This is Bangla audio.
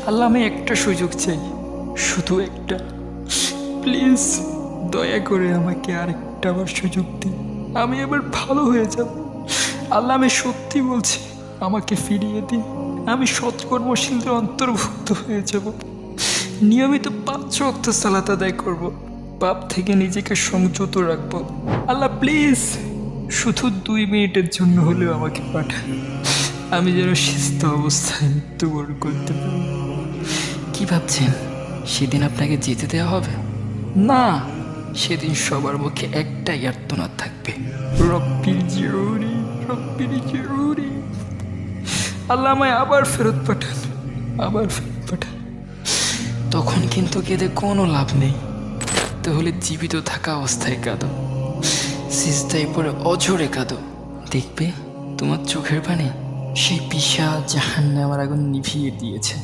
আল্লাহ, আমি একটা সুযোগ চাই, শুধু একটা। প্লিজ দয়া করে আমাকে আরেকটা আবার সুযোগ দিন, আমি এবার ভালো হয়ে যাব। আল্লাহ, আমি সত্যি বলছি, আমাকে ফিরিয়ে দিন। আমি সৎকর্মশীলদের অন্তর্ভুক্ত হয়ে যাব, নিয়মিত 5 ওয়াক্ত সালাত আদায় করব, পাপ থেকে নিজেকে সংযত রাখবো। আল্লাহ প্লিজ, শুধু 2 মিনিটের জন্য হলেও আমাকে পাঠান, আমি যেন সুস্থ অবস্থায় মৃত্যুবরণ করতে পারি। কি ভাবছেন সেদিন আপনাকে যেতে দেওয়া হবে? না, সেদিন সবার মুখে একটাই আর্তনাদ থাকবে, রব্বির জিউরি, রব্বির জিউরি। আল্লাহ আমায় আবার ফেরত পাঠান, আবার ফেরত পাঠান। তখন কিন্তু কেঁদে কোনো লাভ নেই। তাহলে জীবিত থাকা অবস্থায় কাঁদো, সিজদায় পড়ে অঝরে কাঁদো, দেখবে তোমার চোখের পানি সেই বিশাল জাহান্নামের আগুন নিভিয়ে দিয়েছে।